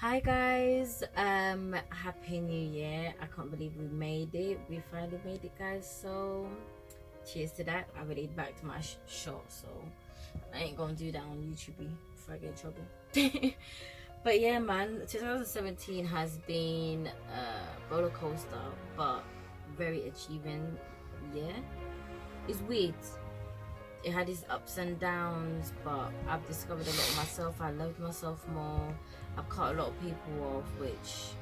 Hi guys, happy new year. I can't believe we made it. We finally made it, guys. So cheers to that. I already back to my shot, so I ain't gonna do that on YouTube before I get in trouble. But yeah, man, 2017 has been a roller coaster, but very achieving. Yeah, it's weird. It had its ups and downs, but I've discovered a lot of myself. I loved myself more. I've cut a lot of people off, which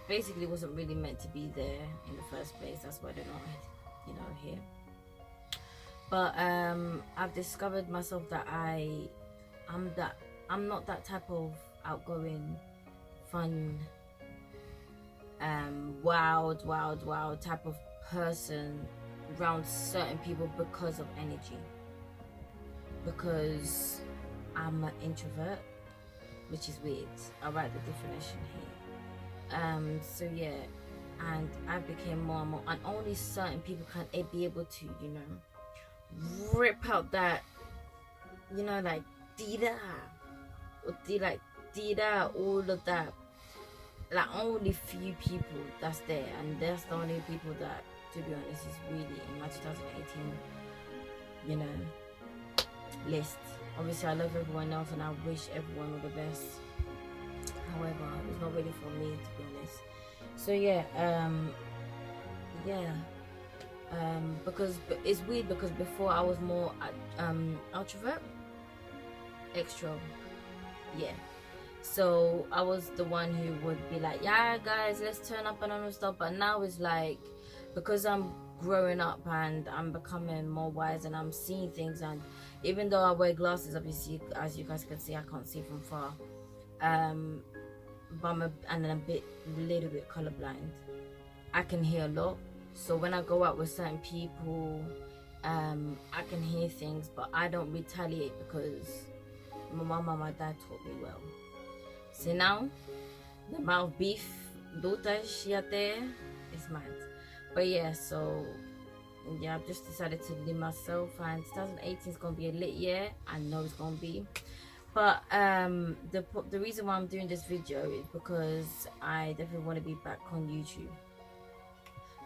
basically wasn't really meant to be there in the first place. That's why they're not, here. But I've discovered myself that I'm not that type of outgoing, fun, wild type of person around certain people because of energy, because I'm an introvert, which is weird. I'll write the definition here. So yeah, and I became more and more, and only certain people can be able to, rip out that, like dida or dida, all of that. Like only few people that's there, and that's the only people that, to be honest, is really in my 2018 list. Obviously I love everyone else and I wish everyone all the best, however it's not really for me, to be honest. So yeah, because it's weird, because before I was more introvert, extro, yeah. So I was the one who would be like, yeah guys, let's turn up and all stuff. But now it's like, because I'm growing up and I'm becoming more wise and I'm seeing things, and even though I wear glasses, obviously as you guys can see, I can't see from far, but I'm a little bit colorblind. I can hear a lot, so when I go out with certain people, I can hear things, but I don't retaliate because my mom and my dad taught me well. So now the amount of beef daughters out there is mad. But yeah, so yeah, I've just decided to leave myself, and 2018 is gonna be a lit year. I know it's gonna be. But the reason why I'm doing this video is because I definitely want to be back on YouTube.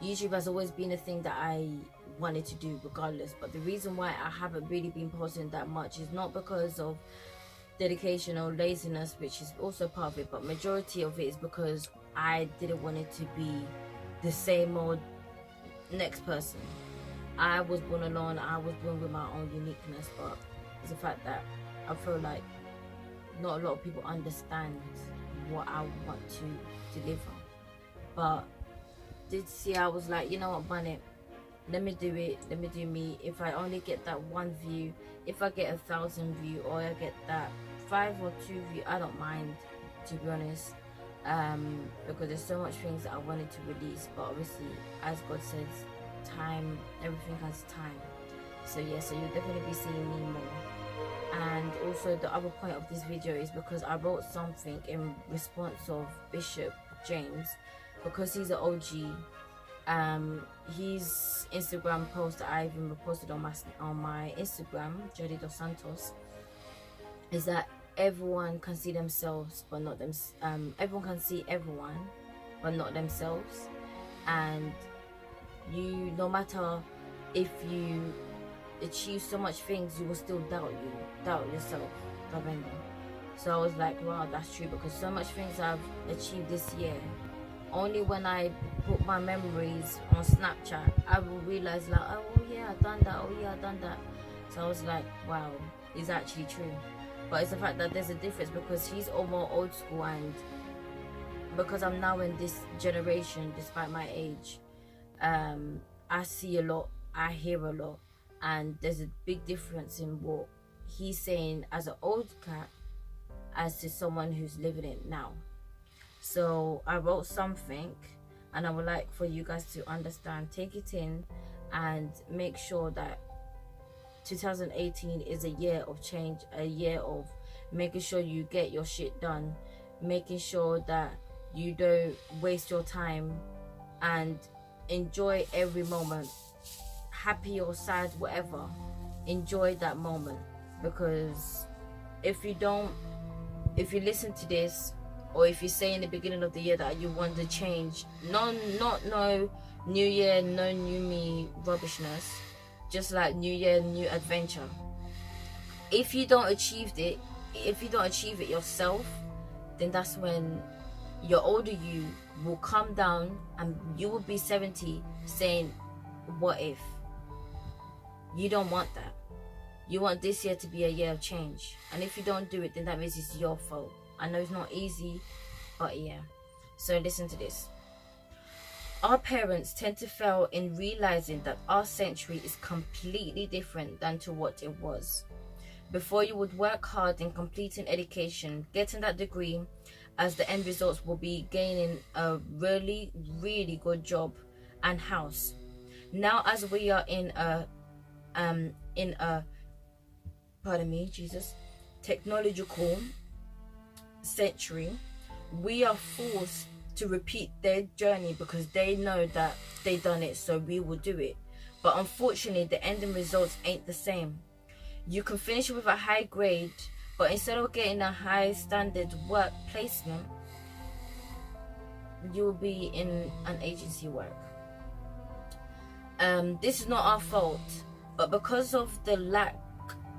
YouTube has always been a thing that I wanted to do regardless, but the reason why I haven't really been posting that much is not because of dedication or laziness, which is also part of it, but majority of it is because I didn't want it to be the same old next person. I was born alone, I was born with my own uniqueness, but it's the fact that I feel like not a lot of people understand what I want to deliver. But this year I was like, you know what, Bonnet, let me do it, let me do me. If I only get that 1 view, if I get 1,000 view, or I get that 5 or 2 view, I don't mind, to be honest, because there's so much things that I wanted to release, but obviously, as God says, time, everything has time. So yeah, so you'll definitely be seeing me more. And also the other point of this video is because I wrote something in response of Bishop James, because he's an OG. His Instagram post that I even reposted on my Instagram, Jody Dos Santos, is that everyone can see themselves but not them. Everyone can see everyone but not themselves, and you, no matter if you achieve so much things, you will still doubt yourself. So I was like, wow, that's true, because so much things I've achieved this year, only when I put my memories on Snapchat I will realize, like, oh yeah, I done that, oh yeah, I done that. So I was like, wow, it's actually true. But it's the fact that there's a difference, because he's all more old school, and because I'm now in this generation, despite my age, I see a lot, I hear a lot, and there's a big difference in what he's saying as an old cat as to someone who's living it now. So I wrote something, and I would like for you guys to understand, take it in, and make sure that 2018 is a year of change, a year of making sure you get your shit done, making sure that you don't waste your time, and enjoy every moment, happy or sad, whatever. Enjoy that moment, because if you listen to this or if you say in the beginning of the year that you want to change, no new year, no new me rubbishness, just like new year, new adventure. If you don't achieve it yourself, then that's when your older you will come down and you will be 70 saying, what if? You don't want that. You want this year to be a year of change, and if you don't do it, then that means it's your fault. I know it's not easy, but yeah. So listen to this. Our parents tend to fail in realizing that our century is completely different than to what it was. Before, you would work hard in completing education, getting that degree, as the end results will be gaining a really, really good job and house. Now, as we are in a technological century, we are forced to repeat their journey because they know that they done it, so we will do it. But unfortunately, the ending results ain't the same. You can finish with a high grade, but instead of getting a high standard work placement, you will be in an agency work. This is not our fault, but because of the lack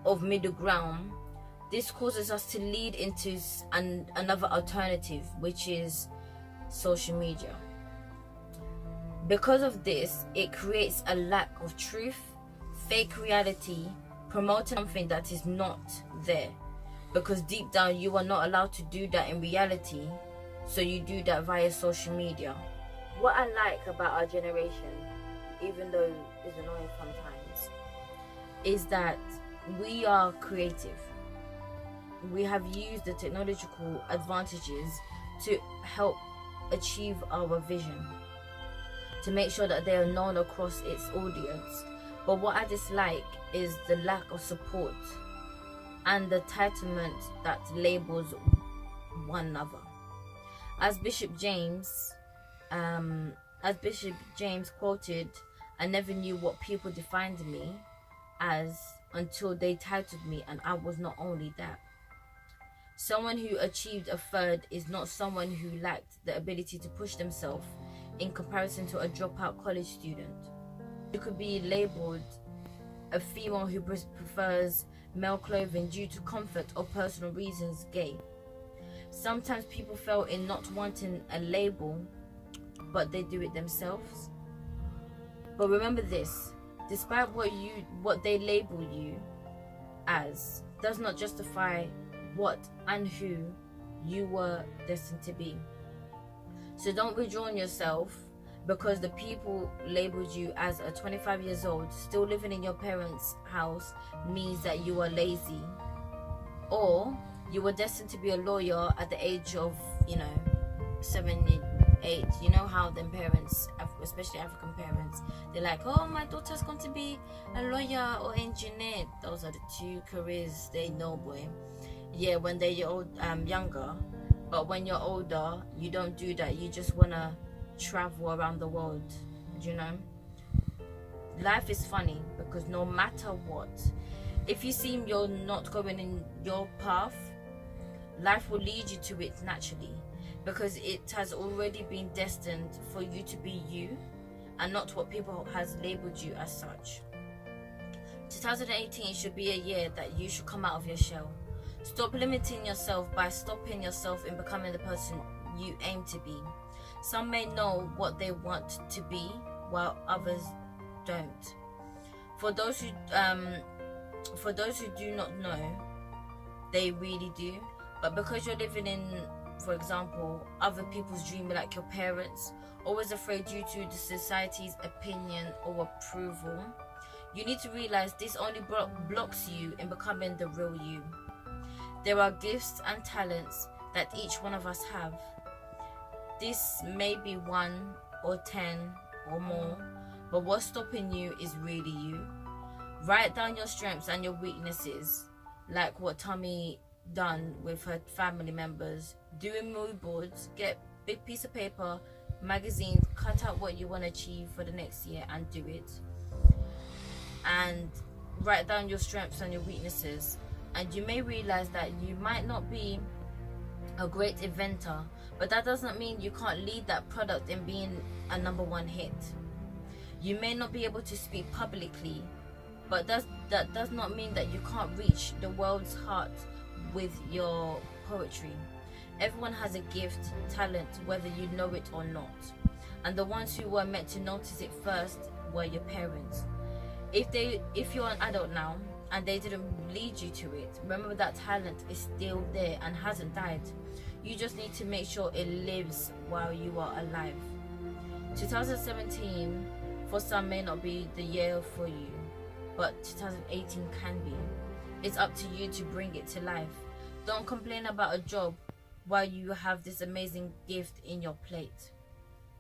of middle ground, this causes us to lead into another alternative, which is social media. Because of this, it creates a lack of truth, fake reality, promoting something that is not there, because deep down you are not allowed to do that in reality, so you do that via social media. What I like about our generation, even though it's annoying sometimes, is that we are creative. We have used the technological advantages to help achieve our vision, to make sure that they are known across its audience. But what I dislike is the lack of support and the entitlement that labels one another. As Bishop James quoted, "I never knew what people defined me as until they titled me, and I was not only that." Someone who achieved a third is not someone who lacked the ability to push themselves in comparison to a dropout college student. You could be labeled a female who prefers male clothing due to comfort or personal reasons, gay. Sometimes people fail in not wanting a label, but they do it themselves. But remember this, despite what they label you as, does not justify what and who you were destined to be. So don't withdraw on yourself because the people labeled you as a 25 years old still living in your parents' house means that you are lazy, or you were destined to be a lawyer at the age of 7, 8. You know how them parents, especially African parents, they're like, oh, my daughter's going to be a lawyer or engineer. Those are the two careers they know, boy. Yeah, when they're younger, but when you're older, you don't do that. You just want to travel around the world. Life is funny because no matter what, if you seem you're not going in your path, life will lead you to it naturally, because it has already been destined for you to be you and not what people has labeled you as such. 2018 should be a year that you should come out of your shell. Stop limiting yourself by stopping yourself in becoming the person you aim to be. Some may know what they want to be, while others don't. For those who do not know, they really do. But because you're living in, for example, other people's dream, like your parents, always afraid due to the society's opinion or approval, you need to realize this only blocks you in becoming the real you. There are gifts and talents that each one of us have. This may be 1 or 10 or more, but what's stopping you is really you. Write down your strengths and your weaknesses, like what Tommy done with her family members. Doing mood boards, get big piece of paper, magazines, cut out what you want to achieve for the next year and do it. And write down your strengths and your weaknesses. And you may realize that you might not be a great inventor, but that doesn't mean you can't lead that product in being a #1 hit. You may not be able to speak publicly, but that does not mean that you can't reach the world's heart with your poetry. Everyone has a gift, talent, whether you know it or not. And the ones who were meant to notice it first were your parents. If you're an adult now and they didn't lead you to it, remember that talent is still there and hasn't died. You just need to make sure it lives while you are alive. 2017 for some may not be the year for you, but 2018 can be. It's up to you to bring it to life. Don't complain about a job while you have this amazing gift in your plate.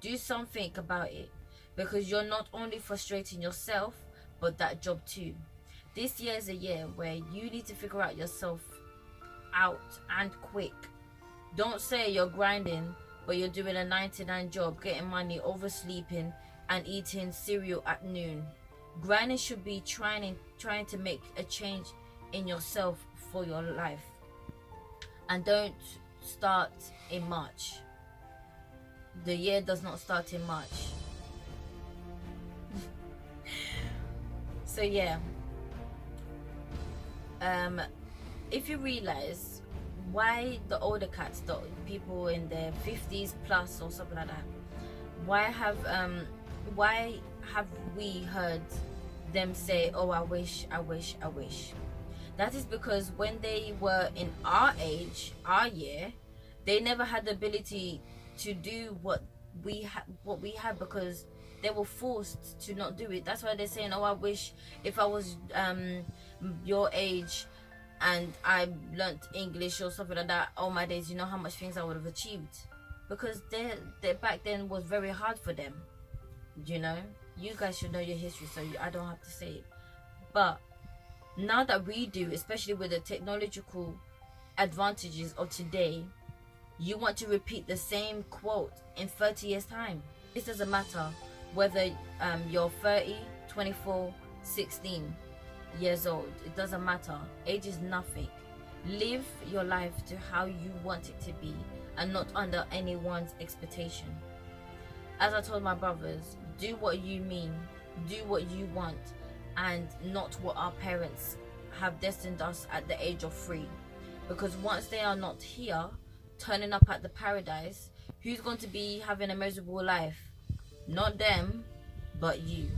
Do something about it, because you're not only frustrating yourself, but that job too. This year is a year where you need to figure out yourself out and quick. Don't say you're grinding, but you're doing a 9-to-9 job, getting money, oversleeping, and eating cereal at noon. Grinding should be trying to make a change in yourself for your life. And don't start in March. The year does not start in March. So yeah, if you realize why the older cats, the people in their 50s plus or something like that, why have we heard them say, oh, I wish. That is because when they were in our age, our year, they never had the ability to do what we had because they were forced to not do it. That's why they're saying, oh, I wish if I was your age and I learnt English or something like that all my days, you know how much things I would have achieved, because they back then was very hard for them. You know, you guys should know your history, so I don't have to say it. But now that we do, especially with the technological advantages of today, you want to repeat the same quote in 30 years time. It doesn't matter whether you're 30, 24, 16 years old. It doesn't matter. Age is nothing. Live your life to how you want it to be and not under anyone's expectation. As I told my brothers, do what you mean, do what you want, and not what our parents have destined us at the age of 3. Because once they are not here, turning up at the paradise, who's going to be having a miserable life? Not them, but you.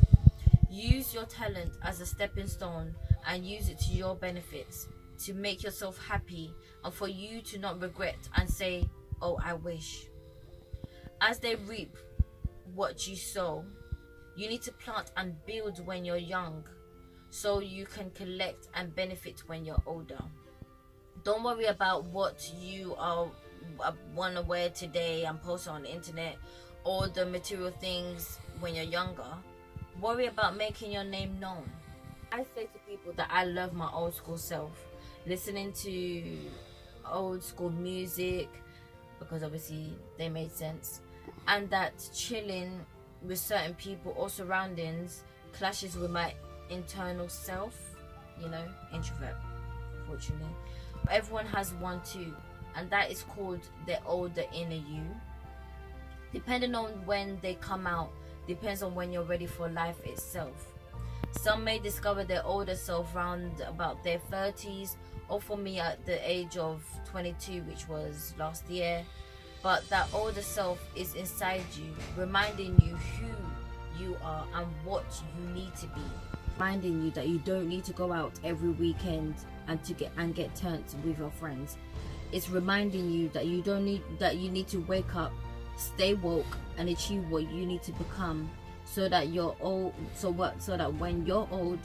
Use your talent as a stepping stone and use it to your benefits, to make yourself happy and for you to not regret and say, oh, I wish. As they reap what you sow, you need to plant and build when you're young so you can collect and benefit when you're older. Don't worry about what you want to wear today and post on the internet or the material things when you're younger. Worry about making your name known. I say to people that I love my old school self, listening to old school music because obviously they made sense, and that chilling with certain people or surroundings clashes with my internal self, you know, introvert, fortunately. But everyone has one too, and that is called the older inner you. Depending on when they come out, depends on when you're ready for life itself. Some may discover their older self around about their 30s, or for me at the age of 22, which was last year. But that older self is inside you, reminding you who you are and what you need to be. Reminding you that you don't need to go out every weekend and get turned with your friends. It's reminding you that you need to wake up, stay woke, and achieve what you need to become, so that so that when you're old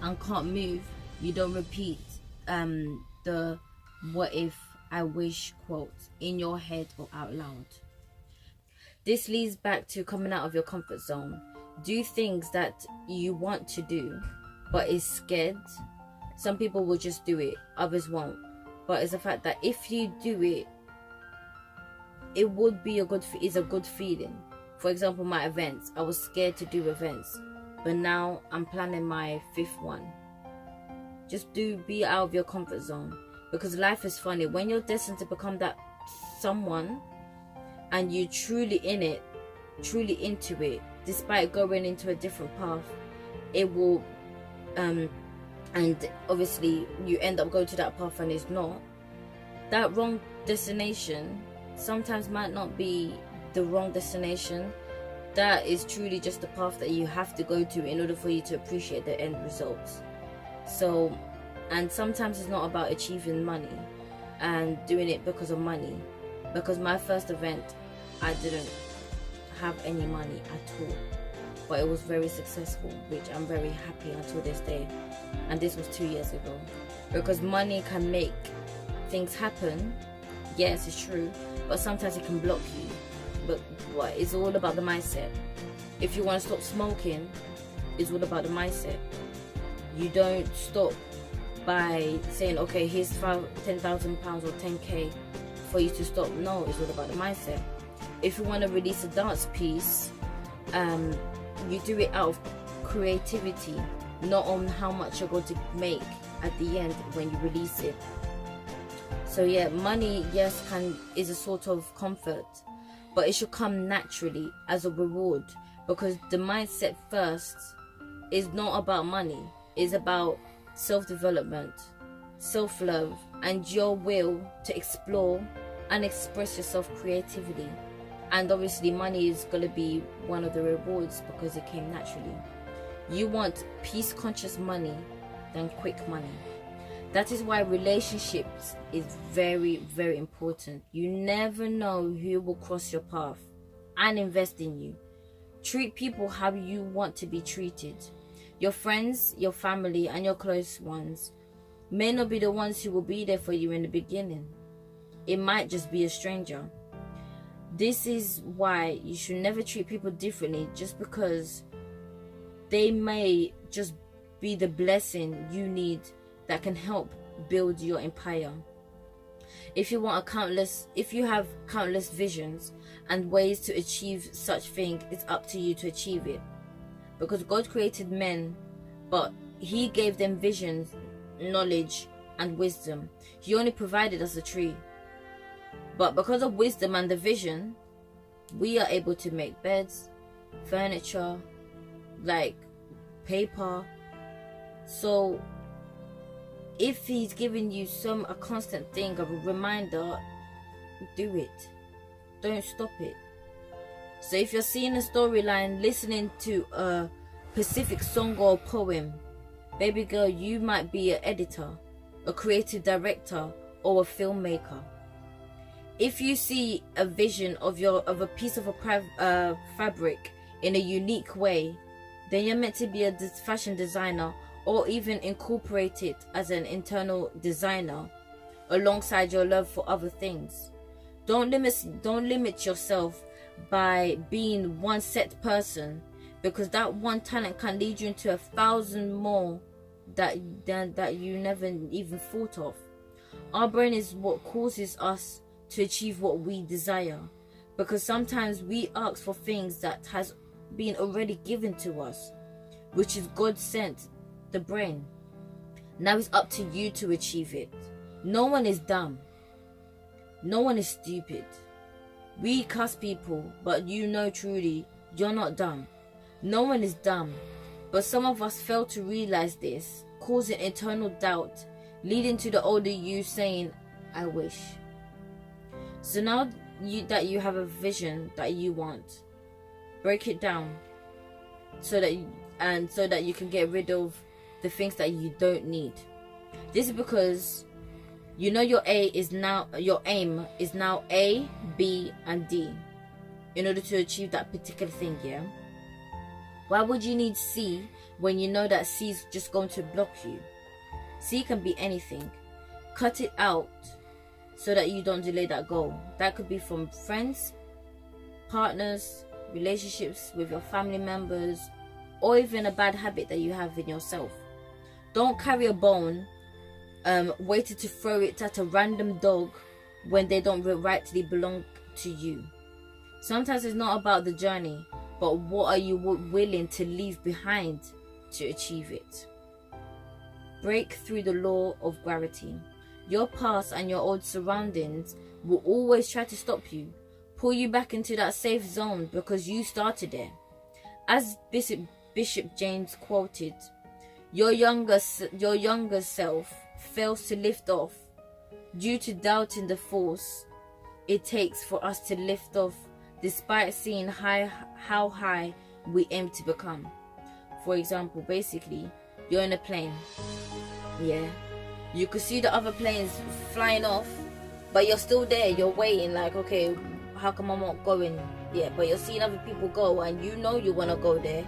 and can't move, you don't repeat the what if, I wish quotes in your head or out loud. This leads back to coming out of your comfort zone. Do things that you want to do but is scared. Some people will just do it, others won't. But it's the fact that if you do it, it would be a good feeling. For example, my events, I was scared to do events, but now I'm planning my 5th one. Just be out of your comfort zone, because life is funny. When you're destined to become that someone and you truly in it, truly into it, despite going into a different path, it will and obviously you end up going to that path and it's not, that wrong destination sometimes might not be the wrong destination. That is truly just the path that you have to go to in order for you to appreciate the end results. So, and sometimes it's not about achieving money and doing it because of money. Because my first event, I didn't have any money at all, but it was very successful, which I'm very happy until this day. And this was 2 years ago. Because money can make things happen, yes, it's true, but sometimes it can block you. But it's all about the mindset. If you want to stop smoking, it's all about the mindset. You don't stop by saying, okay, here's £10,000 or 10k for you to stop. No, it's all about the mindset. If you want to release a dance piece, you do it out of creativity, not on how much you're going to make at the end when you release it. So yeah, money, yes, is a sort of comfort, but it should come naturally as a reward, because the mindset first is not about money. It's about self-development, self-love, and your will to explore and express yourself creatively. And obviously money is going to be one of the rewards because it came naturally. You want peace-conscious money than quick money. That is why relationships is very, very important. You never know who will cross your path and invest in you. Treat people how you want to be treated. Your friends, your family, and your close ones may not be the ones who will be there for you in the beginning. It might just be a stranger. This is why you should never treat people differently just because they may just be the blessing you need that can help build your empire. If you have countless visions and ways to achieve such thing, it's up to you to achieve it. Because God created men, but He gave them visions, knowledge, and wisdom. He only provided us a tree. But because of wisdom and the vision, we are able to make beds, furniture, like paper. So if He's giving you a constant thing, a reminder, do it. Don't stop it. So if you're seeing a storyline, listening to a specific song or poem, baby girl, you might be an editor, a creative director, or a filmmaker. If you see a vision of a piece of fabric in a unique way, then you're meant to be a fashion designer, or even incorporate it as an internal designer alongside your love for other things. Don't limit yourself by being one set person, because that one talent can lead you into 1,000 more that you never even thought of. Our brain is what causes us to achieve what we desire, because sometimes we ask for things that has been already given to us, which is God sent, the brain. Now it's up to you to achieve it. No one is dumb. No one is stupid. We cuss people, but truly you're not dumb. No one is dumb, but some of us fail to realize this, causing internal doubt, leading to the older you saying, I wish. So now that you have a vision that you want, break it down so that you can get rid of the things that you don't need. This is because your aim is now A, B, and D in order to achieve that particular thing, yeah? Why would you need C when you know that C is just going to block you? C can be anything. Cut it out so that you don't delay that goal. That could be from friends, partners, relationships with your family members, or even a bad habit that you have in yourself. Don't carry a bone waiting to throw it at a random dog when they don't rightly belong to you. Sometimes it's not about the journey, but what are you willing to leave behind to achieve it? Break through the law of gravity. Your past and your old surroundings will always try to stop you, pull you back into that safe zone because you started there. As Bishop James quoted, your younger self fails to lift off due to doubting the force it takes for us to lift off, despite seeing how high we aim to become. For example, basically, you're in a plane. Yeah, you could see the other planes flying off, but you're still there. You're waiting, like, okay, how come I'm not going? Yeah, but you're seeing other people go, and you know you want to go there,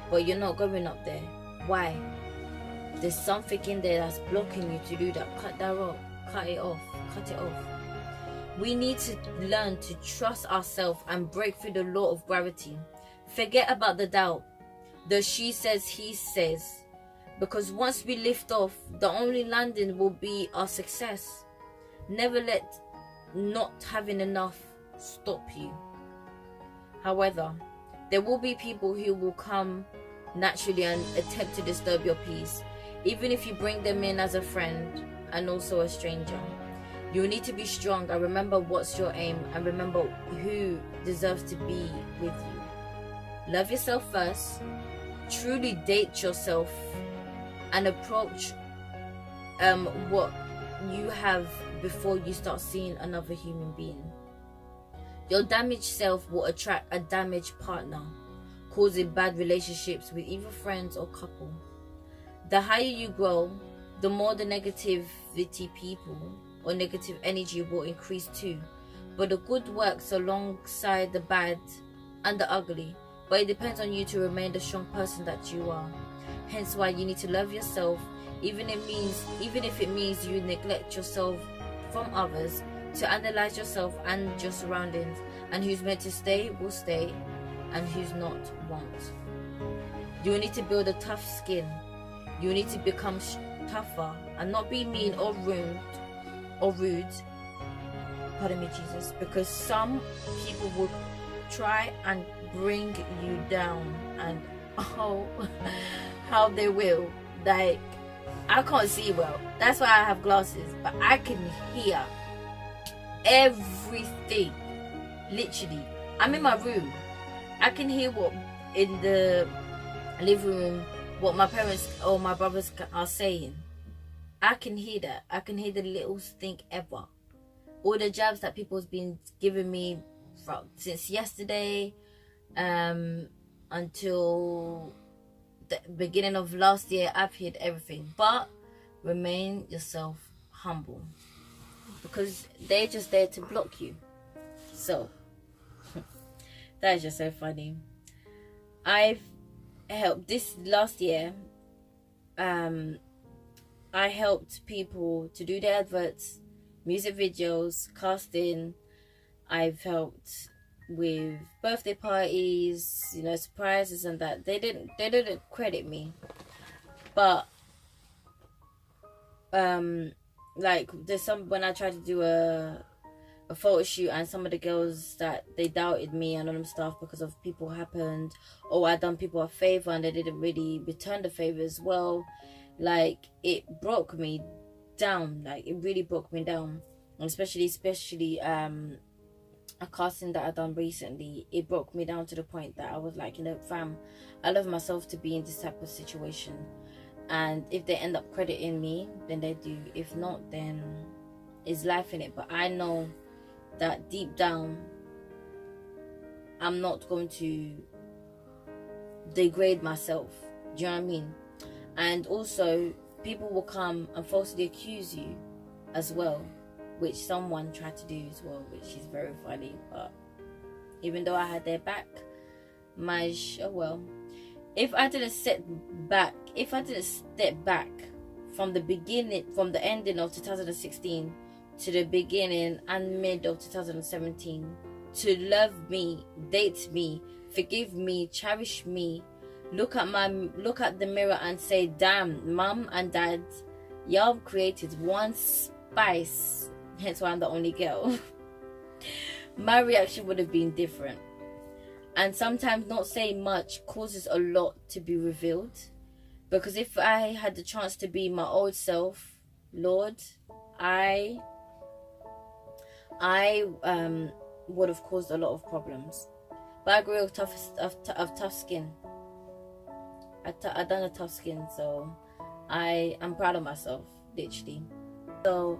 but you're not going up there. Why? There's something in there that's blocking you to do that. Cut that rope. Cut it off. We need to learn to trust ourselves and break through the law of gravity. Forget about the doubt, the she says, he says, because once we lift off, the only landing will be our success. Never let not having enough stop you. However, there will be people who will come naturally and attempt to disturb your peace, even if you bring them in as a friend and also a stranger. You need to be strong and remember what's your aim, and remember who deserves to be with you. Love yourself first, truly date yourself, and approach what you have before you start seeing another human being. Your damaged self will attract a damaged partner, causing bad relationships with either friends or couple. The higher you grow, the more the negativity people or negative energy will increase too. But the good works alongside the bad and the ugly. But it depends on you to remain the strong person that you are. Hence why you need to love yourself, even if it means you neglect yourself from others, to analyze yourself and your surroundings, and who's meant to stay will stay, and who's not won't. You need to build a tough skin. You need to become tougher and not be mean or rude. Pardon me, Jesus, because some people will try and bring you down, and oh, how they will. Like, I can't see well. That's why I have glasses, but I can hear everything. Literally, I'm in my room. I can hear what in the living room, what my parents or my brothers are saying. I can hear that. I can hear the littlest thing ever. All the jabs that people's been giving me since yesterday until the beginning of last year, I've heard everything. But remain yourself humble, because they're just there to block you. So that is just so funny. I've helped this last year. I helped people to do their adverts, music videos, casting. I've helped with birthday parties, surprises and that. They didn't credit me, but like there's some, when I tried to do a photo shoot, and some of the girls that they doubted me and all them stuff because of people happened, or I done people a favor and they didn't really return the favor as well. Like, it broke me down. Like, it really broke me down. And especially a casting that I done recently, it broke me down to the point that I was like, fam, I love myself to be in this type of situation. And if they end up crediting me, then they do. If not, then it's life in it. But I know that deep down, I'm not going to degrade myself. Do you know what I mean? And also, people will come and falsely accuse you as well, which someone tried to do as well, which is very funny. But even though I had their back, if I didn't step back from the beginning, from the ending of 2016 to the beginning and mid of 2017, to love me, date me, forgive me, cherish me, look at the mirror and say, damn, mom and dad, y'all created one spice, hence why I'm the only girl. My reaction would have been different. And sometimes not saying much causes a lot to be revealed, because if I had the chance to be my old self, Lord, I I would have caused a lot of problems. But I grew of tough skin. I done a tough skin, so I am proud of myself, literally. So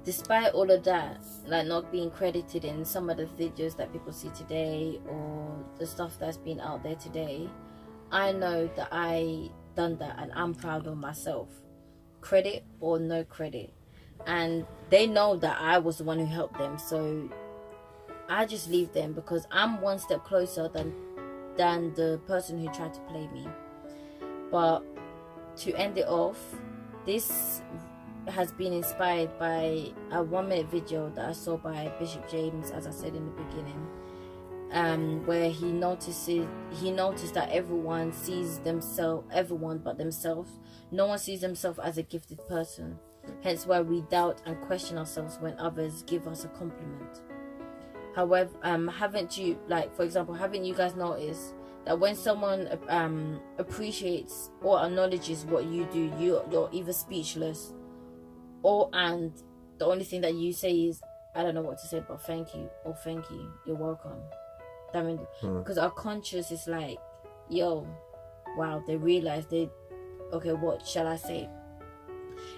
despite all of that, like not being credited in some of the videos that people see today or the stuff that's been out there today, I know that I done that and I'm proud of myself, credit or no credit. And they know that I was the one who helped them, so I just leave them because I'm one step closer than the person who tried to play me. But to end it off, this has been inspired by a 1-minute video that I saw by Bishop James, as I said in the beginning, where he noticed that everyone sees themselves, everyone but themselves. No one sees themselves as a gifted person, hence why we doubt and question ourselves when others give us a compliment. However, haven't you, like, for example, haven't you guys noticed that when someone appreciates or acknowledges what you do, you're either speechless, and the only thing that you say is, I don't know what to say, but thank you, or thank you, you're welcome. That means, because our conscious is like, yo, wow, they realize okay, what shall I say?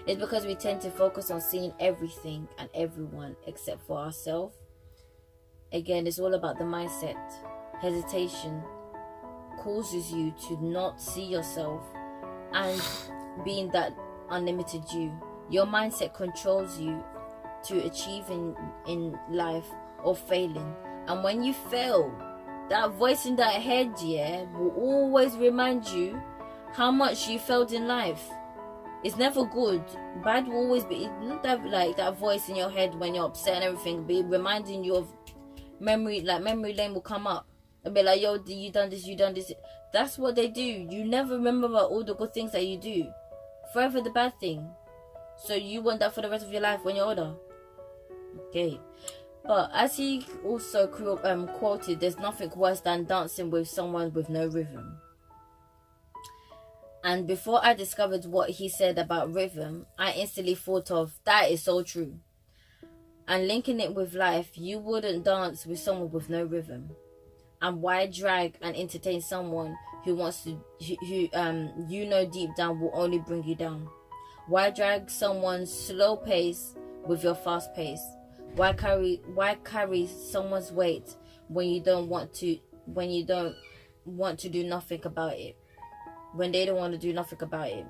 It's because we tend to focus on seeing everything and everyone except for ourselves. Again, it's all about the mindset. Hesitation causes you to not see yourself and being that unlimited you. Your mindset controls you to achieving in life or failing. And when you fail, that voice in that head, will always remind you how much you failed in life. It's never good. Bad will always be, not that like that voice in your head when you're upset and everything, be reminding you of memory, like memory lane will come up and be like, yo, you done this, you done this. That's what they do. You never remember about all the good things that you do, forever the bad thing. So you want that for the rest of your life when you're older. Okay. But as he also quoted, there's nothing worse than dancing with someone with no rhythm. And before I discovered what he said about rhythm, I instantly thought of, that is so true. And linking it with life, you wouldn't dance with someone with no rhythm. And why drag and entertain someone who wants to, who you know deep down will only bring you down? Why drag someone's slow pace with your fast pace? Why carry someone's weight when you don't want to do nothing about it? When they don't want to do nothing about it.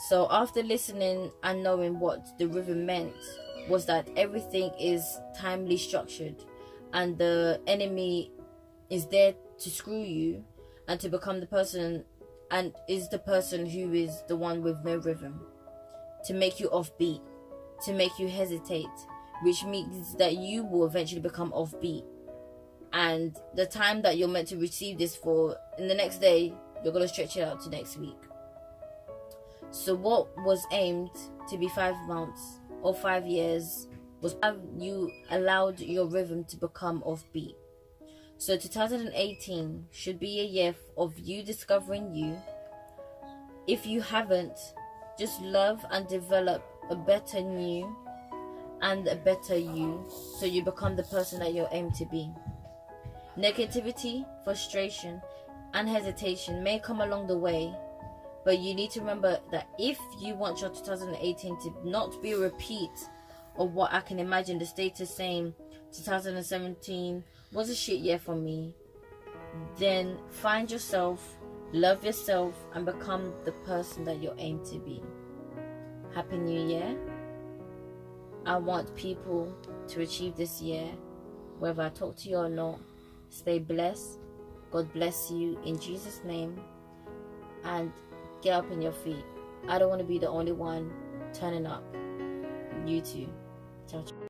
So after listening and knowing what the rhythm meant, was that everything is timely structured and the enemy is there to screw you and to become the person, and is the person who is the one with no rhythm, to make you offbeat, to make you hesitate, which means that you will eventually become offbeat, and the time that you're meant to receive this for, in the next day, you're going to stretch it out to next week. So what was aimed to be 5 months or 5 years was how you allowed your rhythm to become offbeat. So 2018 should be a year of you discovering you. If you haven't, just love and develop a better you and a better you, so you become the person that you're aimed to be. Negativity, frustration, and hesitation may come along the way, but you need to remember that if you want your 2018 to not be a repeat of what I can imagine the status saying 2017 was a shit year for me, then find yourself, love yourself, and become the person that you're aimed to be. Happy New Year. I want people to achieve this year, whether I talk to you or not. Stay blessed. God bless you in Jesus' name, and get up in your feet. I don't want to be the only one turning up. You too. Ciao, ciao.